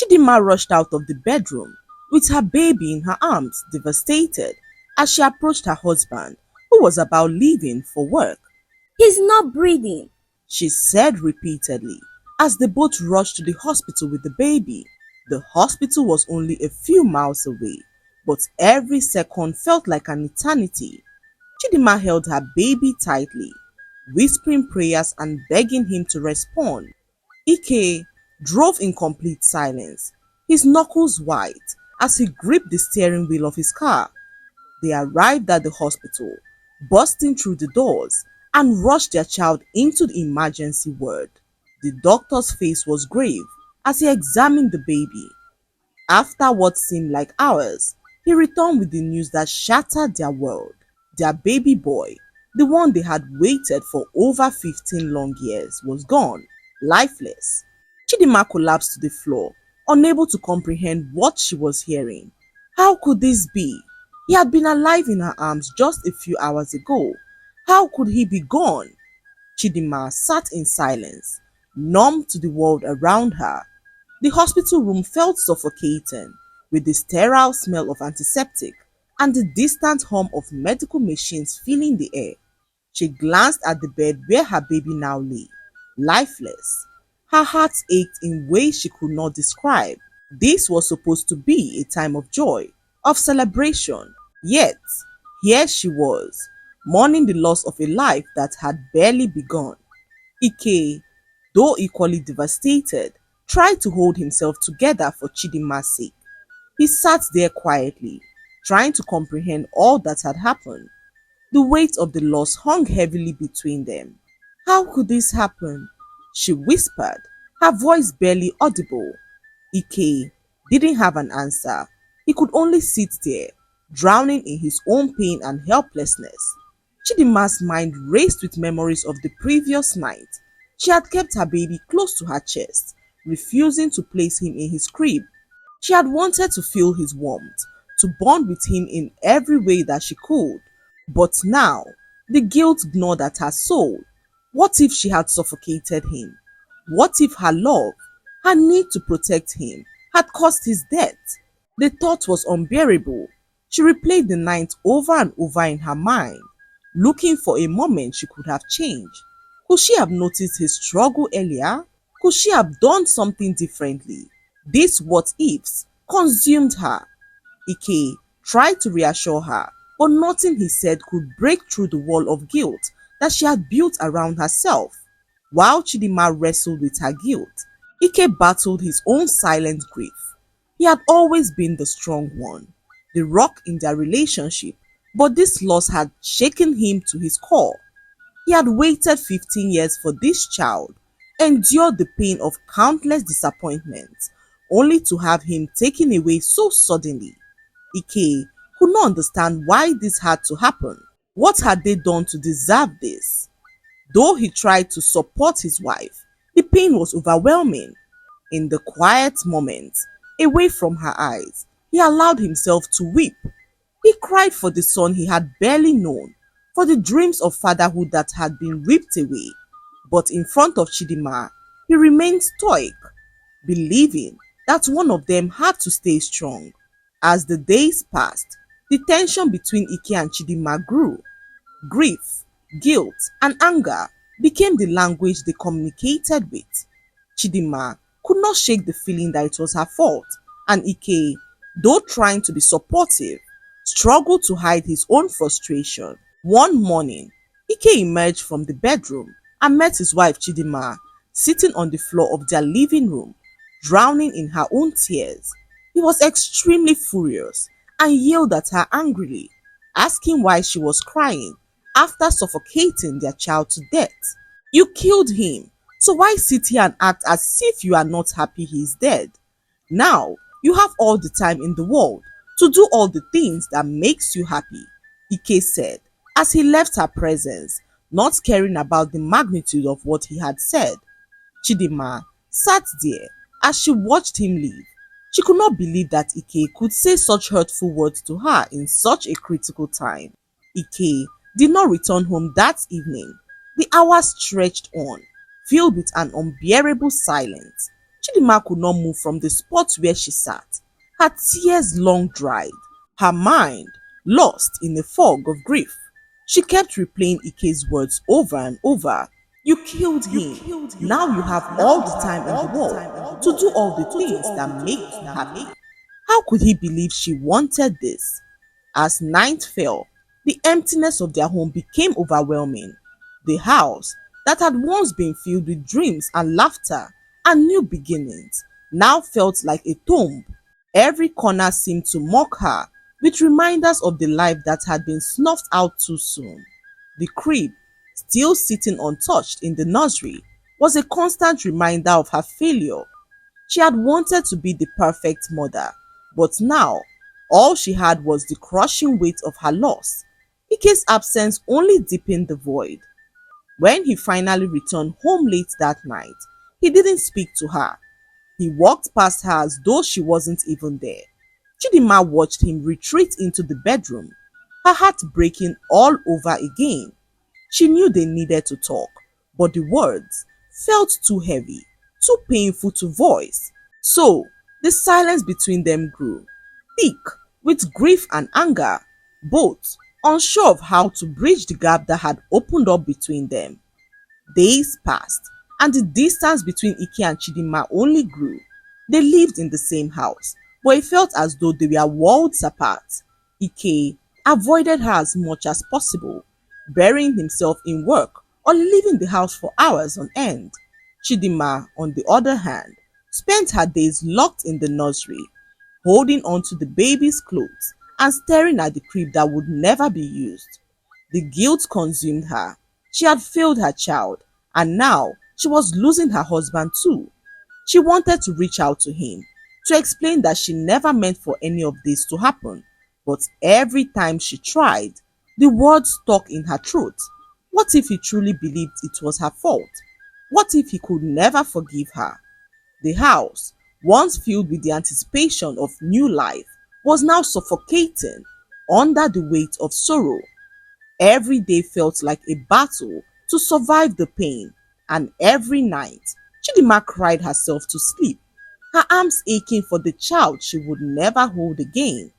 Chidinma rushed out of the bedroom with her baby in her arms, devastated, as she approached her husband, who was about leaving for work. He's not breathing. She said repeatedly as they both rushed to the hospital with the baby. The hospital was only a few miles away, but every second felt like an eternity. Chidinma held her baby tightly, whispering prayers and begging him to respond. Ike drove in complete silence, his knuckles white as he gripped the steering wheel of his car. They arrived at the hospital, bursting through the doors, and rushed their child into the emergency ward. The doctor's face was grave as he examined the baby. After what seemed like hours, he returned with the news that shattered their world. Their baby boy, the one they had waited for over 15 long years, was gone, lifeless. Chidinma collapsed to the floor, unable to comprehend what she was hearing. How could this be? He had been alive in her arms just a few hours ago. How could he be gone? Chidinma sat in silence, numb to the world around her. The hospital room felt suffocating, with the sterile smell of antiseptic and the distant hum of medical machines filling the air. She glanced at the bed where her baby now lay, lifeless. Her heart ached in ways she could not describe. This was supposed to be a time of joy, of celebration. Yet, here she was, mourning the loss of a life that had barely begun. Ike, though equally devastated, tried to hold himself together for Chidinma's sake. He sat there quietly, trying to comprehend all that had happened. The weight of the loss hung heavily between them. How could this happen? She whispered, her voice barely audible. Ike didn't have an answer. He could only sit there, drowning in his own pain and helplessness. Chidinma's mind raced with memories of the previous night. She had kept her baby close to her chest, refusing to place him in his crib. She had wanted to feel his warmth, to bond with him in every way that she could. But now, the guilt gnawed at her soul. What if she had suffocated him? What if her love, her need to protect him, had caused his death? The thought was unbearable. She replayed the night over and over in her mind, looking for a moment she could have changed. Could she have noticed his struggle earlier? Could she have done something differently? These what-ifs consumed her. Ike tried to reassure her, but nothing he said could break through the wall of guilt that she had built around herself. While Chidinma wrestled with her guilt, Ike battled his own silent grief. He had always been the strong one, the rock in their relationship, but this loss had shaken him to his core. He had waited 15 years for this child, endured the pain of countless disappointments, only to have him taken away so suddenly. Ike could not understand why this had to happen. What had they done to deserve this? Though he tried to support his wife, the pain was overwhelming. In the quiet moments, away from her eyes, he allowed himself to weep. He cried for the son he had barely known, for the dreams of fatherhood that had been ripped away. But in front of Chidinma, he remained stoic, believing that one of them had to stay strong. As the days passed, the tension between Ike and Chidinma grew. Grief, guilt, and anger became the language they communicated with. Chidinma could not shake the feeling that it was her fault, and Ike, though trying to be supportive, struggled to hide his own frustration. One morning, Ike emerged from the bedroom and met his wife Chidinma sitting on the floor of their living room, drowning in her own tears. He was extremely furious and yelled at her angrily, asking why she was crying after suffocating their child to death. You killed him, so why sit here and act as if you are not happy he is dead? Now, you have all the time in the world to do all the things that makes you happy, Ike said as he left her presence, not caring about the magnitude of what he had said. Chidinma sat there as she watched him leave. She could not believe that Ike could say such hurtful words to her in such a critical time. Ike did not return home that evening. The hours stretched on, filled with an unbearable silence. Chidima could not move from the spot where she sat. Her tears long dried, her mind lost in a fog of grief. She kept replaying Ike's words over and over. You killed him. Now you have all the time in the world to do all the things that make you happy. How could he believe she wanted this? As night fell, the emptiness of their home became overwhelming. The house that had once been filled with dreams and laughter and new beginnings now felt like a tomb. Every corner seemed to mock her with reminders of the life that had been snuffed out too soon. The crib, still sitting untouched in the nursery, was a constant reminder of her failure. She had wanted to be the perfect mother, but now all she had was the crushing weight of her loss. Ike's absence only deepened the void. When he finally returned home late that night, he didn't speak to her. He walked past her as though she wasn't even there. Chidima watched him retreat into the bedroom, her heart breaking all over again. She knew they needed to talk, but the words felt too heavy, too painful to voice. So, the silence between them grew, thick with grief and anger, both unsure of how to bridge the gap that had opened up between them. Days passed, and the distance between Ike and Chidima only grew. They lived in the same house, but it felt as though they were worlds apart. Ike avoided her as much as possible, burying himself in work or leaving the house for hours on end. Chidima, on the other hand, spent her days locked in the nursery, holding on to the baby's clothes and staring at the crib that would never be used. The guilt consumed her. She had failed her child, and now she was losing her husband too. She wanted to reach out to him, to explain that she never meant for any of this to happen, but every time she tried, the words stuck in her throat. What if he truly believed it was her fault? What if he could never forgive her? The house, once filled with the anticipation of new life, was now suffocating under the weight of sorrow. Every day felt like a battle to survive the pain, and every night, Chidima cried herself to sleep, her arms aching for the child she would never hold again.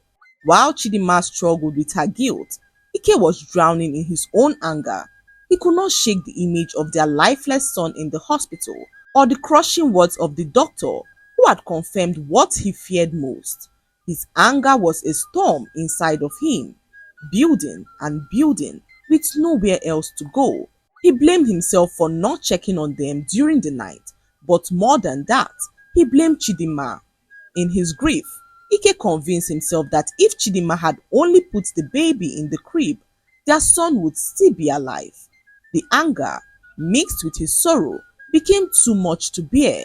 While Chidima struggled with her guilt, Ike was drowning in his own anger. He could not shake the image of their lifeless son in the hospital or the crushing words of the doctor who had confirmed what he feared most. His anger was a storm inside of him, building and building with nowhere else to go. He blamed himself for not checking on them during the night, but more than that, he blamed Chidima. In his grief, Ike convinced himself that if Chidima had only put the baby in the crib, their son would still be alive. The anger, mixed with his sorrow, became too much to bear.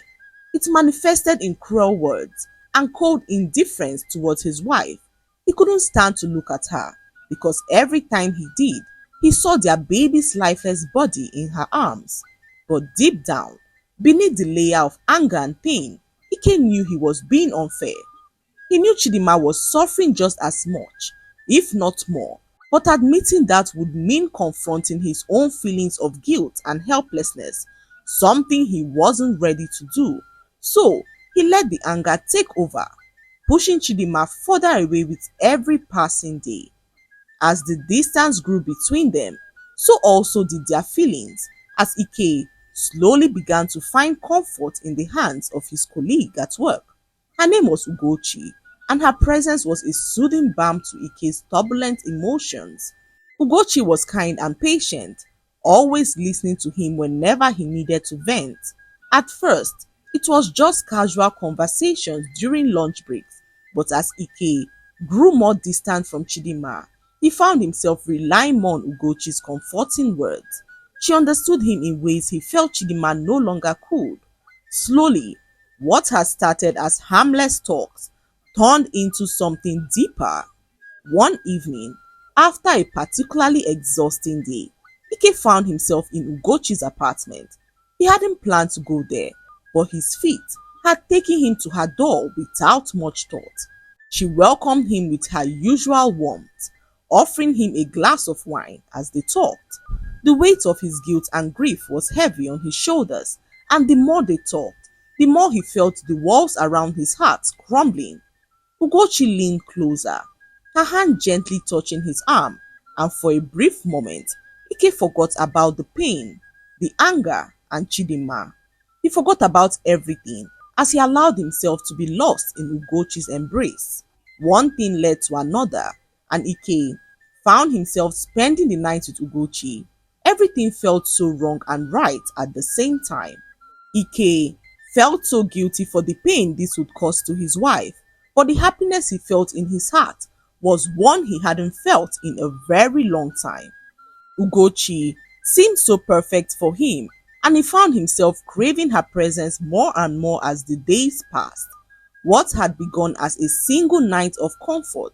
It manifested in cruel words and cold indifference towards his wife. He couldn't stand to look at her, because every time he did, he saw their baby's lifeless body in her arms. But deep down, beneath the layer of anger and pain, Ike knew he was being unfair. He knew Chidima was suffering just as much, if not more, but admitting that would mean confronting his own feelings of guilt and helplessness, something he wasn't ready to do. So, he let the anger take over, pushing Chidima further away with every passing day. As the distance grew between them, so also did their feelings, as Ike slowly began to find comfort in the hands of his colleague at work. Her name was Ugochi, and her presence was a soothing balm to Ike's turbulent emotions. Ugochi was kind and patient, always listening to him whenever he needed to vent. At first, it was just casual conversations during lunch breaks, but as Ike grew more distant from Chidima, he found himself relying more on Ugochi's comforting words. She understood him in ways he felt Chidima no longer could. Slowly, what had started as harmless talks turned into something deeper. One evening, after a particularly exhausting day, Ike found himself in Ugochi's apartment. He hadn't planned to go there, but his feet had taken him to her door without much thought. She welcomed him with her usual warmth, offering him a glass of wine as they talked. The weight of his guilt and grief was heavy on his shoulders, and the more they talked, the more he felt the walls around his heart crumbling. Ugochi leaned closer, her hand gently touching his arm, and for a brief moment, Ike forgot about the pain, the anger, and Chidinma. He forgot about everything as he allowed himself to be lost in Ugochi's embrace. One thing led to another, and Ike found himself spending the night with Ugochi. Everything felt so wrong and right at the same time. Ike felt so guilty for the pain this would cause to his wife, but the happiness he felt in his heart was one he hadn't felt in a very long time. Ugochi seemed so perfect for him, and he found himself craving her presence more and more as the days passed. What had begun as a single night of comfort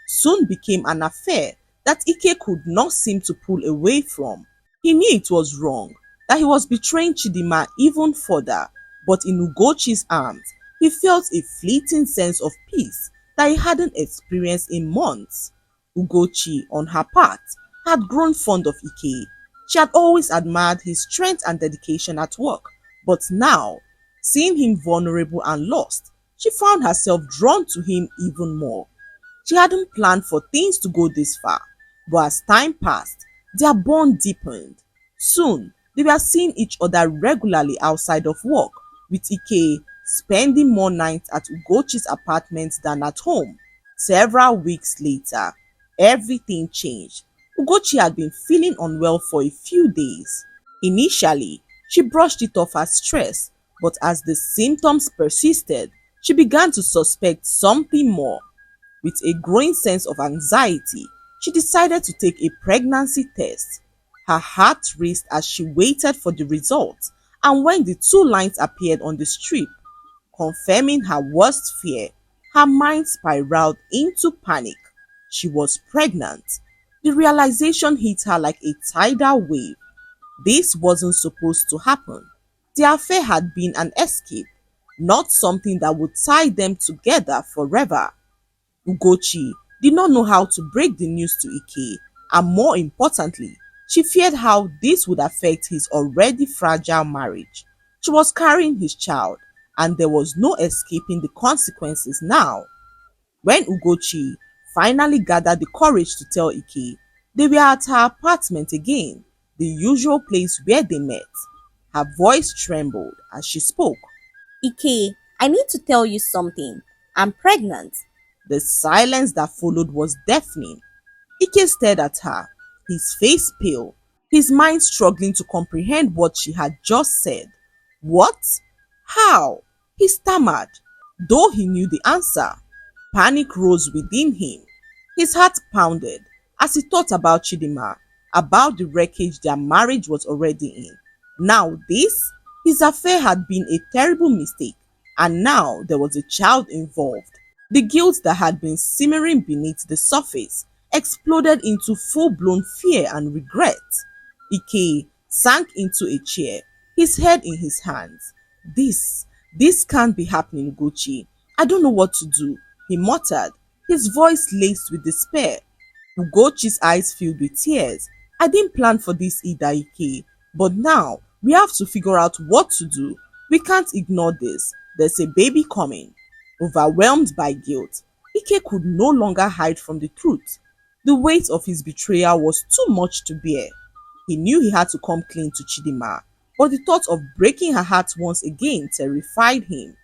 soon became an affair that Ike could not seem to pull away from. He knew it was wrong, that he was betraying Chidinma even further, but in Ugochi's arms, he felt a fleeting sense of peace that he hadn't experienced in months. Ugochi, on her part, had grown fond of Ike. She had always admired his strength and dedication at work, but now, seeing him vulnerable and lost, she found herself drawn to him even more. She hadn't planned for things to go this far, but as time passed, their bond deepened. Soon, they were seeing each other regularly outside of work, with Ike spending more nights at Ugochi's apartment than at home. Several weeks later, everything changed. Ugochi had been feeling unwell for a few days. Initially, she brushed it off as stress, but as the symptoms persisted, she began to suspect something more. With a growing sense of anxiety, she decided to take a pregnancy test. Her heart raced as she waited for the results, and when the two lines appeared on the strip, confirming her worst fear, her mind spiraled into panic. She was pregnant. The realization hit her like a tidal wave. This wasn't supposed to happen. The affair had been an escape, not something that would tie them together forever. Ugochi did not know how to break the news to Ike, and more importantly, she feared how this would affect his already fragile marriage. She was carrying his child, and there was no escaping the consequences now. When Ugochi finally gathered the courage to tell Ike, they were at her apartment again, the usual place where they met. Her voice trembled as she spoke. Ike, I need to tell you something. I'm pregnant. The silence that followed was deafening. Ike stared at her, his face pale, his mind struggling to comprehend what she had just said. What? How? He stammered, though he knew the answer. Panic rose within him. His heart pounded as he thought about Chidinma, about the wreckage their marriage was already in. Now this, his affair had been a terrible mistake, and now there was a child involved. The guilt that had been simmering beneath the surface exploded into full-blown fear and regret. Ike sank into a chair, his head in his hands. This can't be happening, Ugochi. I don't know what to do, he muttered, his voice laced with despair. Ugochi's eyes filled with tears. I didn't plan for this either, Ike, but now we have to figure out what to do. We can't ignore this. There's a baby coming. Overwhelmed by guilt, Ike could no longer hide from the truth. The weight of his betrayal was too much to bear. He knew he had to come clean to Chidinma, but the thought of breaking her heart once again terrified him.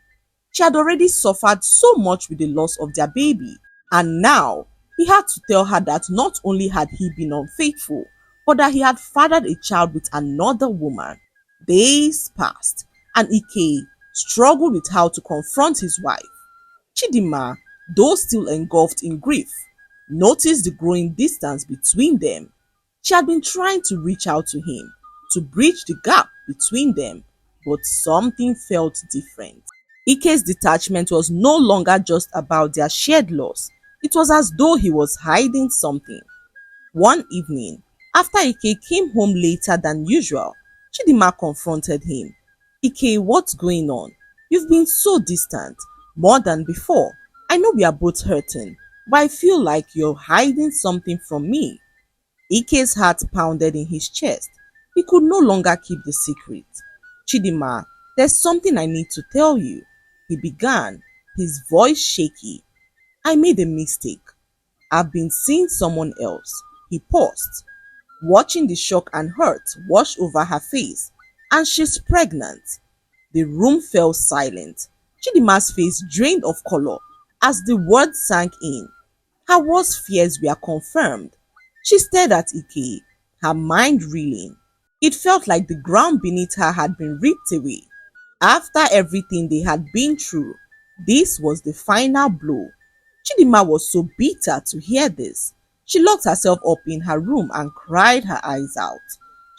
She had already suffered so much with the loss of their baby, and now he had to tell her that not only had he been unfaithful, but that he had fathered a child with another woman. Days passed, and Ike struggled with how to confront his wife. Chidinma, though still engulfed in grief, noticed the growing distance between them. She had been trying to reach out to him, to bridge the gap between them, but something felt different. Ike's detachment was no longer just about their shared loss. It was as though he was hiding something. One evening, after Ike came home later than usual, Chidinma confronted him. Ike, what's going on? You've been so distant, more than before. I know we are both hurting, but I feel like you're hiding something from me. Ike's heart pounded in his chest. He could no longer keep the secret. Chidinma "There's something I need to tell you," he began, his voice shaky. "I made a mistake. I've been seeing someone else." He paused, watching the shock and hurt wash over her face. "And she's pregnant." The room fell silent. Chidima's face drained of color as the words sank in. Her worst fears were confirmed. She stared at Ike, her mind reeling. It felt like the ground beneath her had been ripped away. After everything they had been through, this was the final blow. Chidima was so bitter to hear this. She locked herself up in her room and cried her eyes out.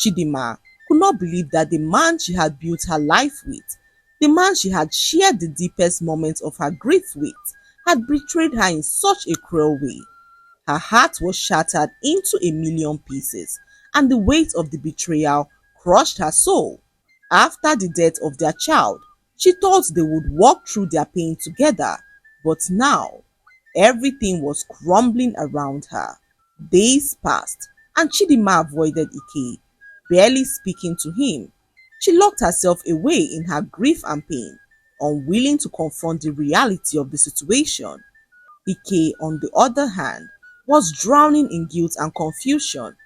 Chidima could not believe that the man she had built her life with, the man she had shared the deepest moments of her grief with, had betrayed her in such a cruel way. Her heart was shattered into a million pieces, and the weight of the betrayal crushed her soul. After the death of their child, she thought they would walk through their pain together, but now everything was crumbling around her. Days passed, and Chidima avoided Ike, barely speaking to him. She locked herself away in her grief and pain, unwilling to confront the reality of the situation. Ike, on the other hand, was drowning in guilt and confusion.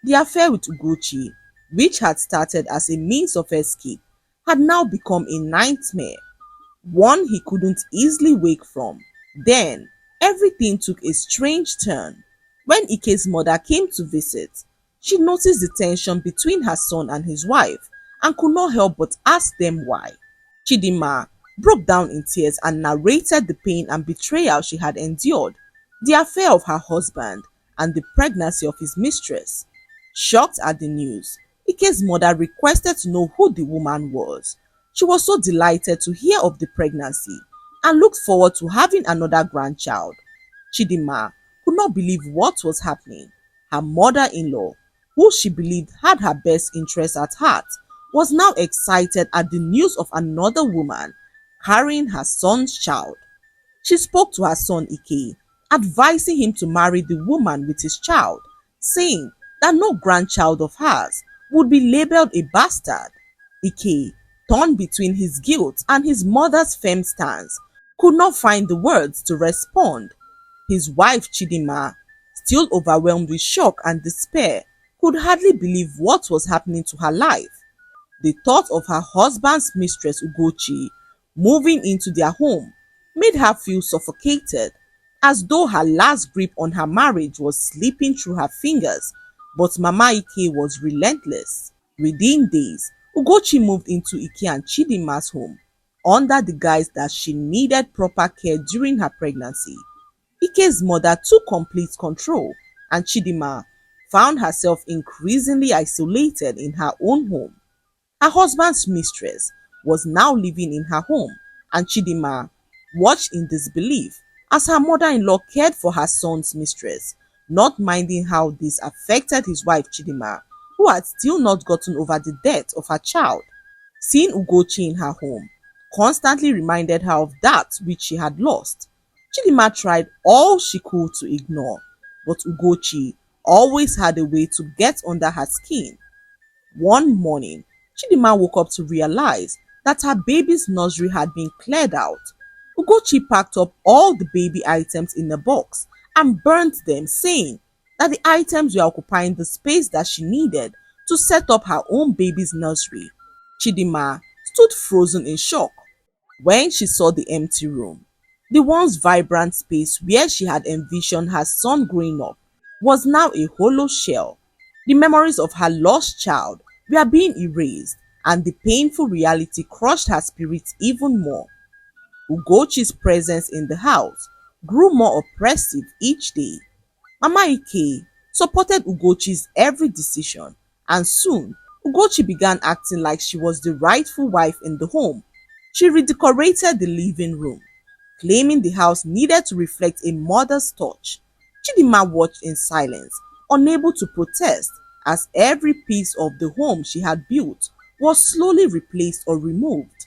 The affair with Ugochi, which had started as a means of escape, had now become a nightmare, one he couldn't easily wake from. Then, everything took a strange turn. When Ike's mother came to visit, she noticed the tension between her son and his wife and could not help but ask them why. Chidima broke down in tears and narrated the pain and betrayal she had endured, the affair of her husband, and the pregnancy of his mistress. Shocked at the news, Ike's mother requested to know who the woman was. She was so delighted to hear of the pregnancy and looked forward to having another grandchild. Chidima could not believe what was happening. Her mother-in-law, who she believed had her best interests at heart, was now excited at the news of another woman carrying her son's child. She spoke to her son Ike, advising him to marry the woman with his child, saying that no grandchild of hers would be labeled a bastard. Ike, torn between his guilt and his mother's firm stance, could not find the words to respond. His wife Chidima, still overwhelmed with shock and despair, could hardly believe what was happening to her life. The thought of her husband's mistress Ugochi moving into their home made her feel suffocated, as though her last grip on her marriage was slipping through her fingers. But Mama Ike was relentless. Within days, Ugochi moved into Ike and Chidima's home under the guise that she needed proper care during her pregnancy. Ike's mother took complete control, and Chidima found herself increasingly isolated in her own home. Her husband's mistress was now living in her home, and Chidima watched in disbelief as her mother-in-law cared for her son's mistress, not minding how this affected his wife Chidima, who had still not gotten over the death of her child. Seeing Ugochi in her home constantly reminded her of that which she had lost. Chidima tried all she could to ignore, but Ugochi always had a way to get under her skin. One morning, Chidima woke up to realize that her baby's nursery had been cleared out. Ugochi packed up all the baby items in a box and burnt them, saying that the items were occupying the space that she needed to set up her own baby's nursery. Chidima stood frozen in shock when she saw the empty room. The once vibrant space where she had envisioned her son growing up was now a hollow shell. The memories of her lost child were being erased, and the painful reality crushed her spirit even more. Ugochi's presence in the house grew more oppressive each day. Mama Ike supported Ugochi's every decision, and soon Ugochi began acting like she was the rightful wife in the home. She redecorated the living room, claiming the house needed to reflect a mother's touch. Chidima watched in silence, unable to protest, as every piece of the home she had built was slowly replaced or removed.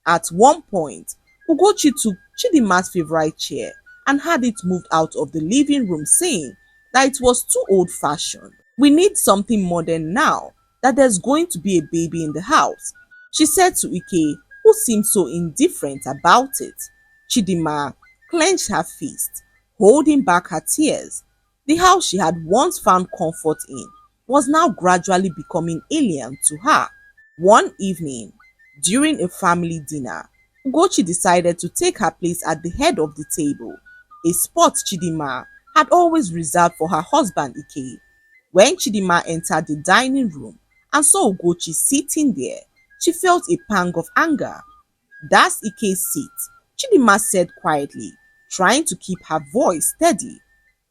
At one point, Ugochi took Chidima's favorite chair and had it moved out of the living room, saying that it was too old-fashioned. "We need something modern now that there's going to be a baby in the house," she said to Ike seemed so indifferent about it. Chidima clenched her fist, holding back her tears. The house she had once found comfort in was now gradually becoming alien to her. One evening, during a family dinner, Ugochi decided to take her place at the head of the table, a spot Chidima had always reserved for her husband Ike. When Chidima entered the dining room and saw Ugochi sitting there, she felt a pang of anger. "That's Ike's seat," Chidima said quietly, trying to keep her voice steady.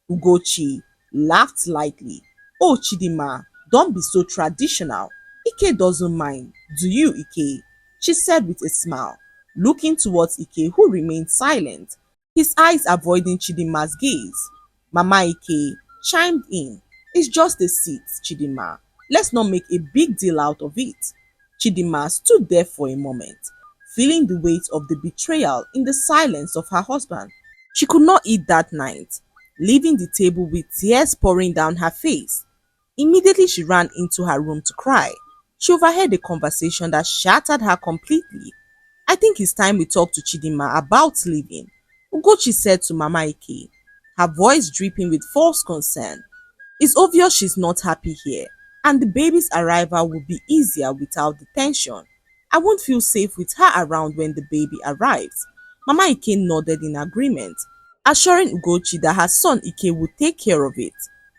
Ugochi laughed lightly. "Oh, Chidima, don't be so traditional. Ike doesn't mind, do you, Ike?" she said with a smile, looking towards Ike, who remained silent, his eyes avoiding Chidima's gaze. Mama Ike chimed in. "It's just a seat, Chidima. Let's not make a big deal out of it." Chidima stood there for a moment, feeling the weight of the betrayal in the silence of her husband. She could not eat that night, leaving the table with tears pouring down her face. Immediately she ran into her room to cry. She overheard a conversation that shattered her completely. "I think it's time we talk to Chidima about leaving," Ugochi said to Mama Ike, her voice dripping with false concern. "It's obvious she's not happy here, and the baby's arrival will be easier without the tension. I won't feel safe with her around when the baby arrives." Mama Ike nodded in agreement, assuring Ugochi that her son Ike would take care of it.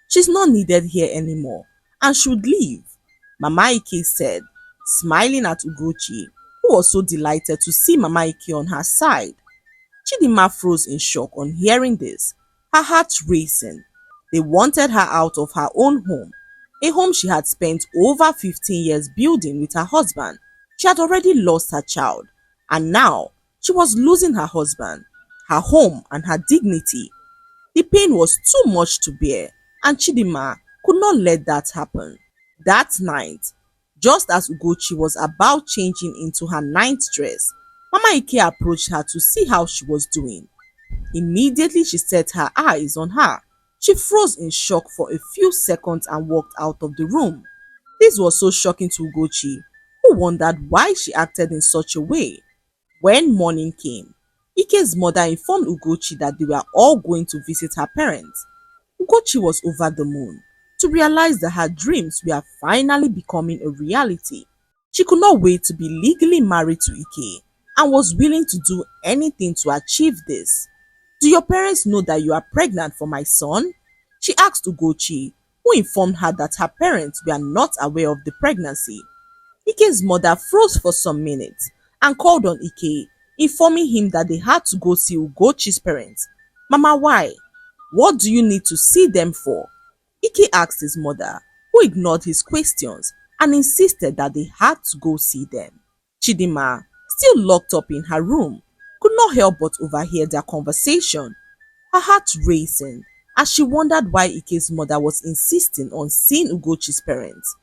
"She's not needed here anymore and should leave," Mama Ike said, smiling at Ugochi, who was so delighted to see Mama Ike on her side. Chidima froze in shock on hearing this, her heart racing. They wanted her out of her own home, a home she had spent over 15 years building with her husband. She had already lost her child, and now she was losing her husband, her home, and her dignity. The pain was too much to bear, and Chidima could not let that happen. That night, just as Ugochi was about changing into her night dress, Mama Ike approached her to see how she was doing. Immediately she set her eyes on her. She froze in shock for a few seconds and walked out of the room. This was so shocking to Ugochi, who wondered why she acted in such a way. When morning came, Ike's mother informed Ugochi that they were all going to visit her parents. Ugochi was over the moon to realize that her dreams were finally becoming a reality. She could not wait to be legally married to Ike and was willing to do anything to achieve this. "Do your parents know that you are pregnant for my son?" she asked Ugochi, who informed her that her parents were not aware of the pregnancy. Ike's mother froze for some minutes and called on Ike, informing him that they had to go see Ugochi's parents. "Mama, why? What do you need to see them for?" Ike asked his mother, who ignored his questions and insisted that they had to go see them. Chidima, still locked up in her room, could not help but overhear their conversation, her heart racing as she wondered why Ike's mother was insisting on seeing Ugochi's parents.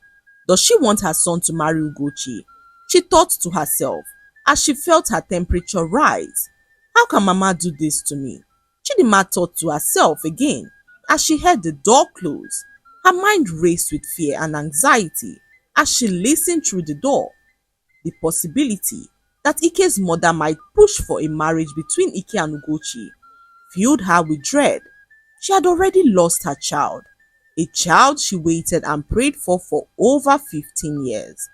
Does she want her son to marry Ugochi? She thought to herself as she felt her temperature rise. How can Mama do this to me? Chidima thought to herself again as she heard the door close. Her mind raced with fear and anxiety as she listened through the door. The possibility that Ike's mother might push for a marriage between Ike and Ugochi filled her with dread. She had already lost her child, a child she waited and prayed for over 15 years.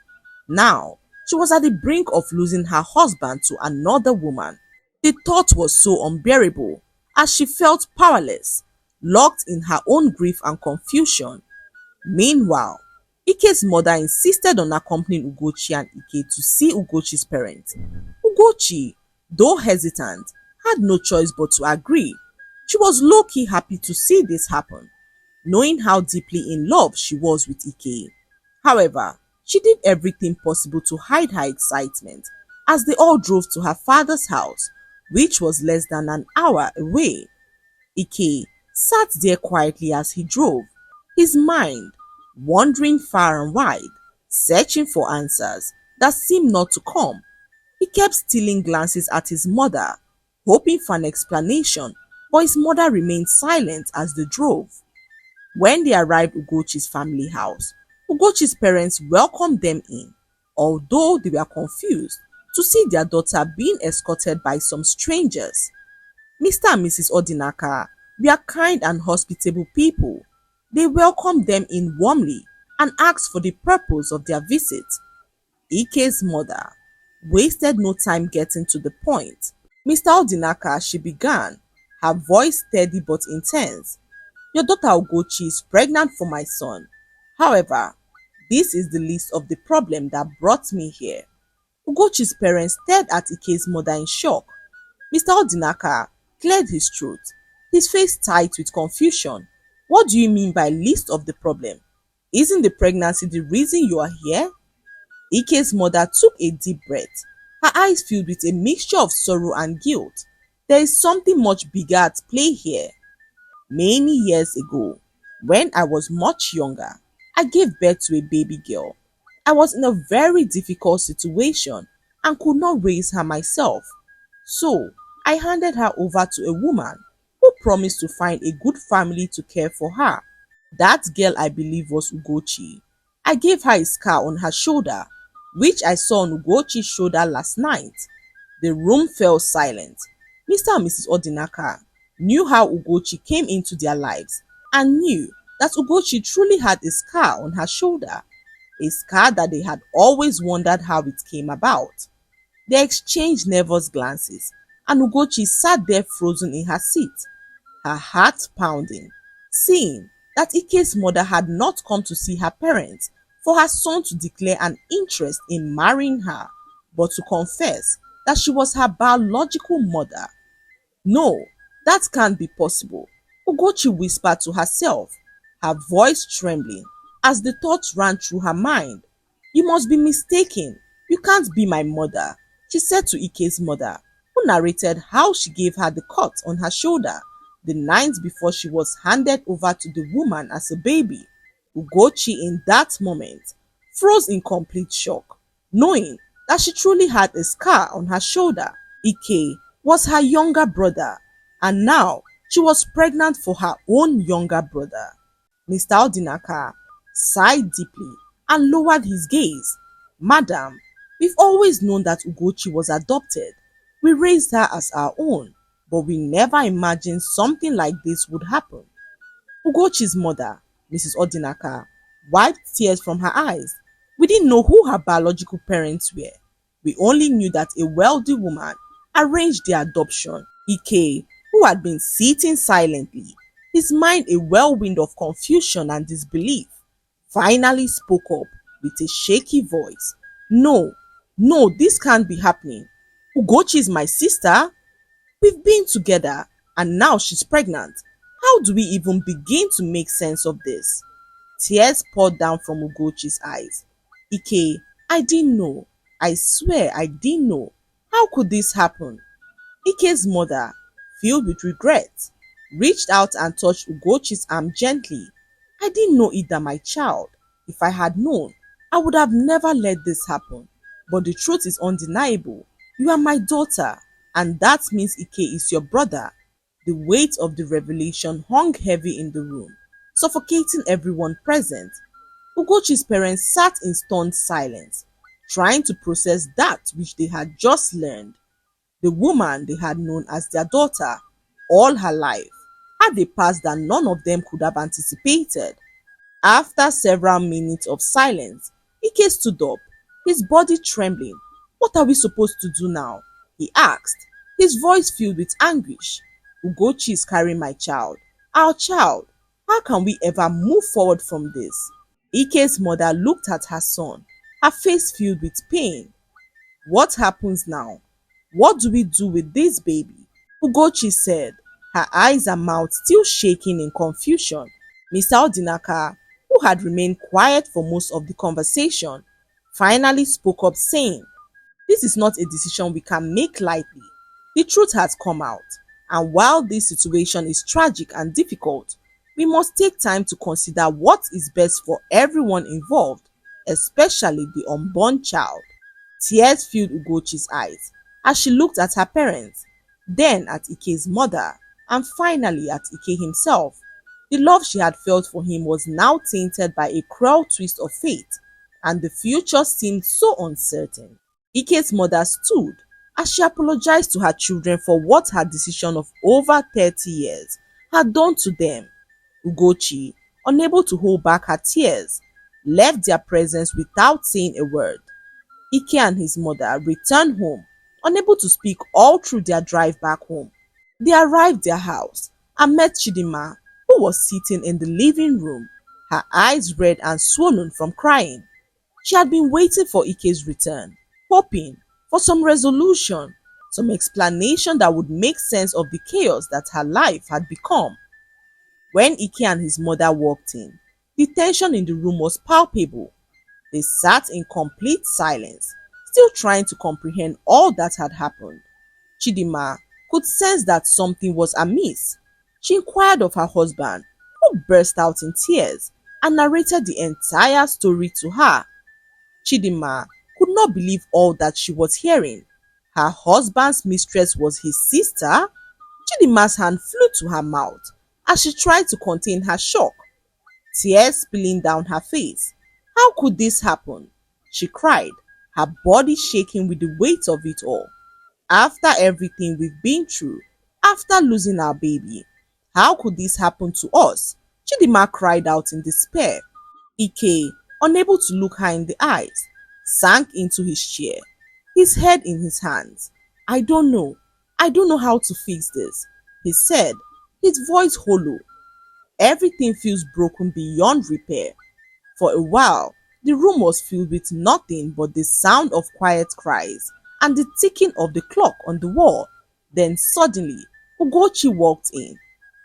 Now, she was at the brink of losing her husband to another woman. The thought was so unbearable as she felt powerless, locked in her own grief and confusion. Meanwhile, Ike's mother insisted on accompanying Ugochi and Ike to see Ugochi's parents. Ugochi, though hesitant, had no choice but to agree. She was low-key happy to see this happen, knowing how deeply in love she was with Ike. However, she did everything possible to hide her excitement as they all drove to her father's house, which was less than an hour away. Ike sat there quietly as he drove, his mind wandering far and wide, searching for answers that seemed not to come. He kept stealing glances at his mother, hoping for an explanation, but his mother remained silent as they drove. When they arrived at Ugochi's family house, Ugochi's parents welcomed them in, although they were confused to see their daughter being escorted by some strangers. Mr. and Mrs. Odinaka were kind and hospitable people. They welcomed them in warmly and asked for the purpose of their visit. Ike's mother wasted no time getting to the point. Mr. Odinaka, she began, her voice steady but intense. Your daughter Ugochi is pregnant for my son. However, this is the least of the problem that brought me here. Ugochi's parents stared at Ike's mother in shock. Mr. Odinaka cleared his throat, his face tight with confusion. What do you mean by least of the problem? Isn't the pregnancy the reason you are here? Ike's mother took a deep breath, her eyes filled with a mixture of sorrow and guilt. There is something much bigger at play here. Many years ago, when I was much younger, I gave birth to a baby girl. I was in a very difficult situation and could not raise her myself. So, I handed her over to a woman who promised to find a good family to care for her. That girl, I believe, was Ugochi. I gave her a scar on her shoulder, which I saw on Ugochi's shoulder last night. The room fell silent. Mr. and Mrs. Odinaka knew how Ugochi came into their lives and knew that Ugochi truly had a scar on her shoulder, a scar that they had always wondered how it came about. They exchanged nervous glances, and Ugochi sat there frozen in her seat, her heart pounding, seeing that Ike's mother had not come to see her parents for her son to declare an interest in marrying her, but to confess that she was her biological mother. No, that can't be possible, Ugochi whispered to herself, her voice trembling as the thoughts ran through her mind. You must be mistaken. You can't be my mother, she said to Ike's mother, who narrated how she gave her the cut on her shoulder the night before she was handed over to the woman as a baby. Ugochi in that moment froze in complete shock, knowing that she truly had a scar on her shoulder. Ike was her younger brother, and now she was pregnant for her own younger brother. Mr. Odinaka sighed deeply and lowered his gaze. Madam, we've always known that Ugochi was adopted. We raised her as our own, but we never imagined something like this would happen. Ugochi's mother, Mrs. Odinaka, wiped tears from her eyes. We didn't know who her biological parents were. We only knew that a wealthy woman arranged the adoption. Ike, who had been sitting silently, his mind a whirlwind of confusion and disbelief, finally spoke up with a shaky voice. No, no, this can't be happening. Ugochi is my sister. We've been together and now she's pregnant. How do we even begin to make sense of this? Tears poured down from Ugochi's eyes. Ike, I didn't know. I swear I didn't know. How could this happen? Ike's mother, filled with regret, reached out and touched Ugochi's arm gently. I didn't know either, my child. If I had known, I would have never let this happen. But the truth is undeniable. You are my daughter, and that means Ike is your brother. The weight of the revelation hung heavy in the room, suffocating everyone present. Ugochi's parents sat in stunned silence, trying to process that which they had just learned. The woman they had known as their daughter all her life had a past that none of them could have anticipated. After several minutes of silence, Ike stood up, his body trembling. What are we supposed to do now? He asked, his voice filled with anguish. Ugochi is carrying my child, our child. How can we ever move forward from this? Ike's mother looked at her son, her face filled with pain. What happens now? What do we do with this baby? Ugochi said, her eyes and mouth still shaking in confusion. Mr. Odinaka, who had remained quiet for most of the conversation, finally spoke up saying, this is not a decision we can make lightly. The truth has come out, and while this situation is tragic and difficult, we must take time to consider what is best for everyone involved, especially the unborn child. Tears filled Ugochi's eyes as she looked at her parents, then at Ike's mother, and finally at Ike himself. The love she had felt for him was now tainted by a cruel twist of fate, and the future seemed so uncertain. Ike's mother stood as she apologized to her children for what her decision of over 30 years had done to them. Ugochi, unable to hold back her tears, left their presence without saying a word. Ike and his mother returned home, unable to speak all through their drive back home. They arrived their house and met Chidima, who was sitting in the living room, her eyes red and swollen from crying. She had been waiting for Ike's return, hoping for some resolution, some explanation that would make sense of the chaos that her life had become. When Ike and his mother walked in, the tension in the room was palpable. They sat in complete silence, still trying to comprehend all that had happened. Chidima could sense that something was amiss. She inquired of her husband, who burst out in tears and narrated the entire story to her. Chidima could not believe all that she was hearing. Her husband's mistress was his sister? Chidima's hand flew to her mouth as she tried to contain her shock, tears spilling down her face. How could this happen? She cried, her body shaking with the weight of it all. After everything we've been through, after losing our baby, how could this happen to us? Chidima cried out in despair. Ike, unable to look her in the eyes, sank into his chair, his head in his hands. I don't know. I don't know how to fix this, he said, his voice hollow. Everything feels broken beyond repair. For a while, the room was filled with nothing but the sound of quiet cries and the ticking of the clock on the wall. Then suddenly, Ugochi walked in,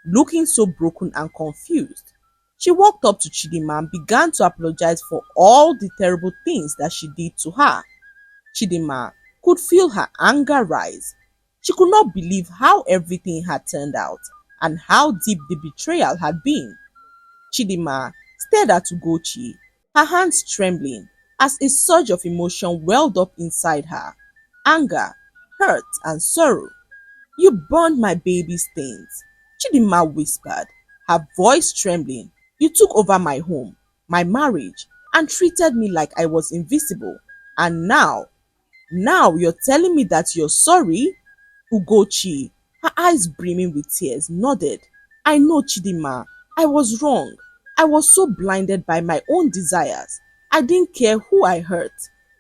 looking so broken and confused. She walked up to Chidima and began to apologize for all the terrible things that she did to her. Chidima could feel her anger rise. She could not believe how everything had turned out and how deep the betrayal had been. Chidima stared at Ugochi, her hands trembling as a surge of emotion welled up inside her. Anger, hurt, and sorrow. You burned my baby's things, Chidima whispered, her voice trembling. You took over my home, my marriage, and treated me like I was invisible. And now you're telling me that you're sorry? Ugochi, her eyes brimming with tears, nodded. I know, Chidima. I was wrong. I was so blinded by my own desires. I didn't care who I hurt.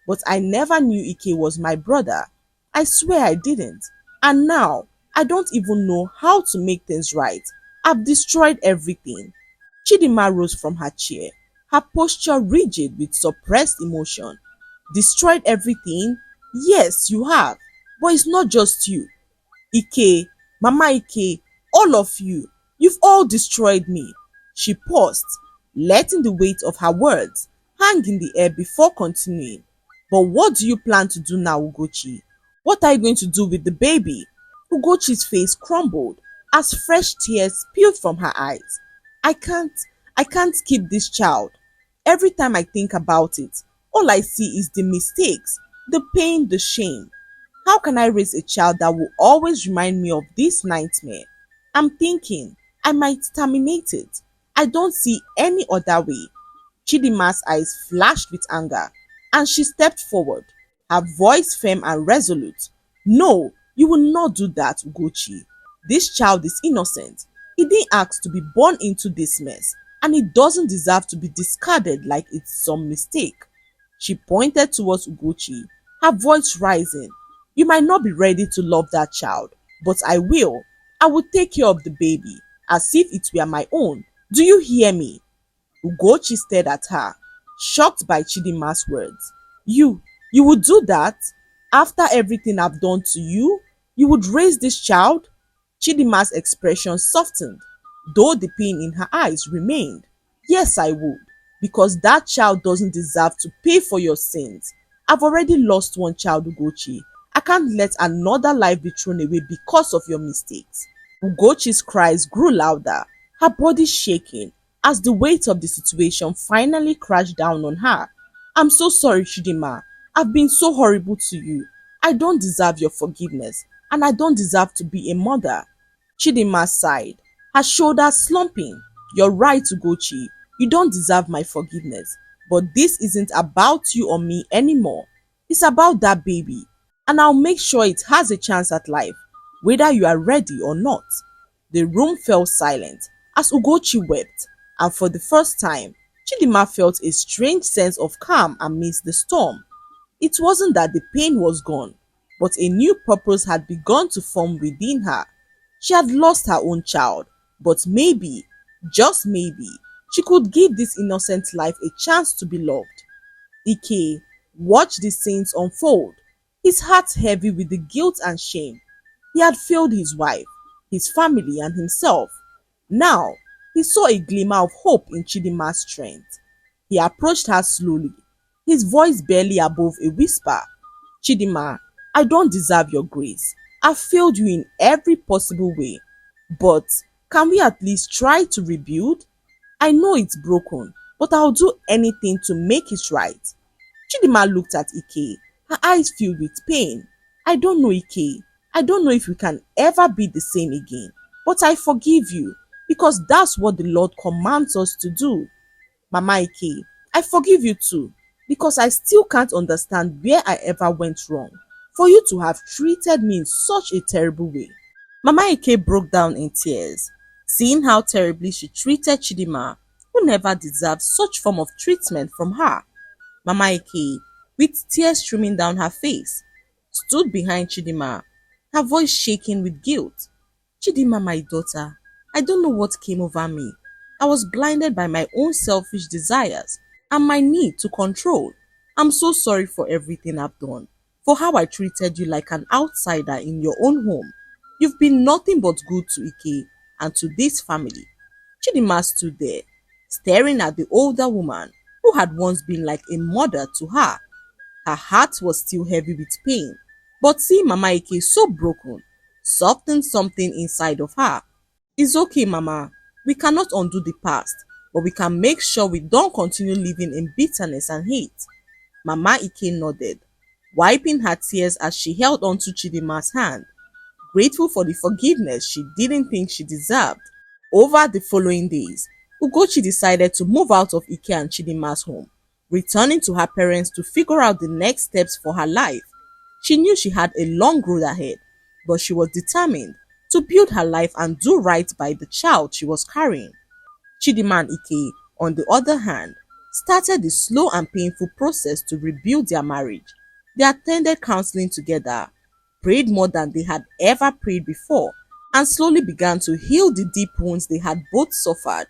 But I never knew Ike was my brother. I swear I didn't. And now, I don't even know how to make things right. I've destroyed everything. Chidima rose from her chair, her posture rigid with suppressed emotion. Destroyed everything? Yes, you have. But it's not just you. Ike, Mama Ike, all of you, you've all destroyed me. She paused, letting the weight of her words hang in the air before continuing. But what do you plan to do now, Ugochi? What are you going to do with the baby? Ugochi's face crumbled as fresh tears spilled from her eyes. I can't keep this child. Every time I think about it, all I see is the mistakes, the pain, the shame. How can I raise a child that will always remind me of this nightmare? I'm thinking I might terminate it. I don't see any other way. Chidima's eyes flashed with anger, and she stepped forward, her voice firm and resolute. No, you will not do that, Ugochi. This child is innocent. He didn't ask to be born into this mess, and he doesn't deserve to be discarded like it's some mistake. She pointed towards Ugochi, her voice rising. You might not be ready to love that child, but I will. I will take care of the baby, as if it were my own. Do you hear me? Ugochi stared at her, shocked by Chidima's words. You would do that? After everything I've done to you? You would raise this child? Chidima's expression softened, though the pain in her eyes remained. Yes, I would, because that child doesn't deserve to pay for your sins. I've already lost one child, Ugochi. I can't let another life be thrown away because of your mistakes. Ugochi's cries grew louder, her body shaking, as the weight of the situation finally crashed down on her. I'm so sorry, Chidima. I've been so horrible to you. I don't deserve your forgiveness, and I don't deserve to be a mother. Chidima sighed, her shoulders slumping. You're right, Ugochi. You don't deserve my forgiveness. But this isn't about you or me anymore. It's about that baby, and I'll make sure it has a chance at life, whether you are ready or not." The room fell silent as Ugochi wept, and for the first time, Chidima felt a strange sense of calm amidst the storm. It wasn't that the pain was gone, but a new purpose had begun to form within her. She had lost her own child, but maybe, just maybe, she could give this innocent life a chance to be loved. Ike watched the scenes unfold, his heart heavy with the guilt and shame. He had failed his wife, his family, and himself. Now, he saw a glimmer of hope in Chidima's strength. He approached her slowly, his voice barely above a whisper. "Chidima, I don't deserve your grace. I've failed you in every possible way. But can we at least try to rebuild? I know it's broken, but I'll do anything to make it right." Chidima looked at Ike, her eyes filled with pain. "I don't know, Ike. I don't know if we can ever be the same again. But I forgive you, because that's what the Lord commands us to do. Mama Ike, I forgive you too, because I still can't understand where I ever went wrong for you to have treated me in such a terrible way." Mama Ike broke down in tears, seeing how terribly she treated Chidima, who never deserved such form of treatment from her. Mama Ike, with tears streaming down her face, stood behind Chidima, her voice shaking with guilt. "Chidima, my daughter, I don't know what came over me. I was blinded by my own selfish desires and my need to control. I'm so sorry for everything I've done, for how I treated you like an outsider in your own home. You've been nothing but good to Ike and to this family." Chidima stood there, staring at the older woman who had once been like a mother to her. Her heart was still heavy with pain, but seeing Mama Ike so broken softened something inside of her. "It's okay, Mama. We cannot undo the past, but we can make sure we don't continue living in bitterness and hate." Mama Ike nodded, wiping her tears as she held onto Chidima's hand, grateful for the forgiveness she didn't think she deserved. Over the following days, Ugochi decided to move out of Ike and Chidima's home, returning to her parents to figure out the next steps for her life. She knew she had a long road ahead, but she was determined to build her life and do right by the child she was carrying. Chidima and Ike, on the other hand, started the slow and painful process to rebuild their marriage. They attended counseling together, prayed more than they had ever prayed before, and slowly began to heal the deep wounds they had both suffered.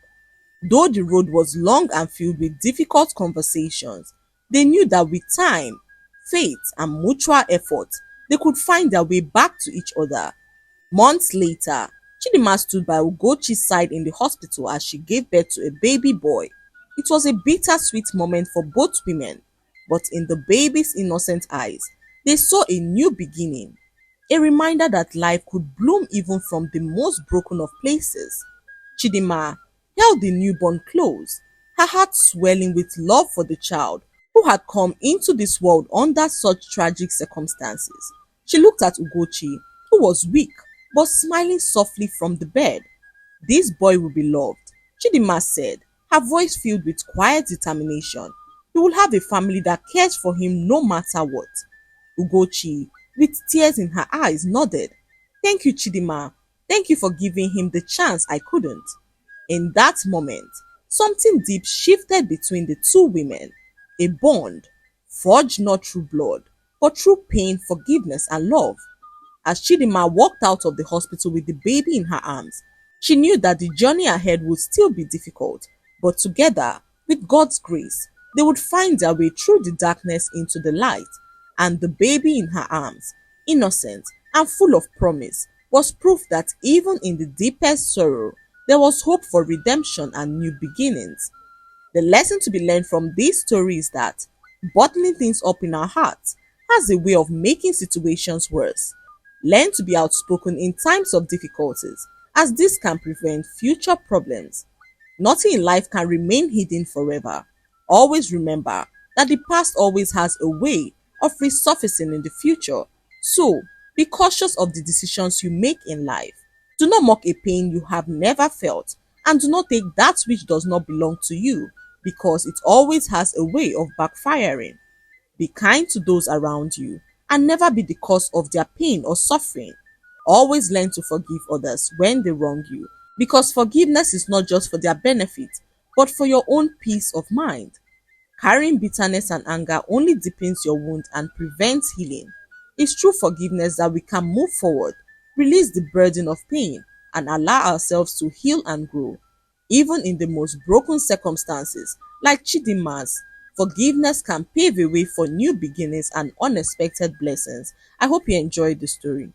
Though the road was long and filled with difficult conversations, they knew that with time, faith, and mutual effort, they could find their way back to each other. Months later, Chidima stood by Ugochi's side in the hospital as she gave birth to a baby boy. It was a bittersweet moment for both women, but in the baby's innocent eyes, they saw a new beginning, a reminder that life could bloom even from the most broken of places. Chidima held the newborn close, her heart swelling with love for the child who had come into this world under such tragic circumstances. She looked at Ugochi, who was weak but smiling softly from the bed. "This boy will be loved," Chidima said, her voice filled with quiet determination. "He will have a family that cares for him no matter what." Ugochi, with tears in her eyes, nodded. "Thank you, Chidima. Thank you for giving him the chance I couldn't." In that moment, something deep shifted between the two women, a bond forged not through blood, but through pain, forgiveness, and love. As Chidima walked out of the hospital with the baby in her arms, she knew that the journey ahead would still be difficult, but together, with God's grace, they would find their way through the darkness into the light, and the baby in her arms, innocent and full of promise, was proof that even in the deepest sorrow, there was hope for redemption and new beginnings. The lesson to be learned from this story is that bottling things up in our hearts has a way of making situations worse. Learn to be outspoken in times of difficulties, as this can prevent future problems. Nothing in life can remain hidden forever. Always remember that the past always has a way of resurfacing in the future. So, be cautious of the decisions you make in life. Do not mock a pain you have never felt, and do not take that which does not belong to you, because it always has a way of backfiring. Be kind to those around you and never be the cause of their pain or suffering. Always learn to forgive others when they wrong you because forgiveness is not just for their benefit but for your own peace of mind. Carrying bitterness and anger only deepens your wound and prevents healing. It's through forgiveness that we can move forward, release the burden of pain, and allow ourselves to heal and grow. Even in the most broken circumstances, like Chidinma's, forgiveness can pave a way for new beginnings and unexpected blessings. I hope you enjoyed the story.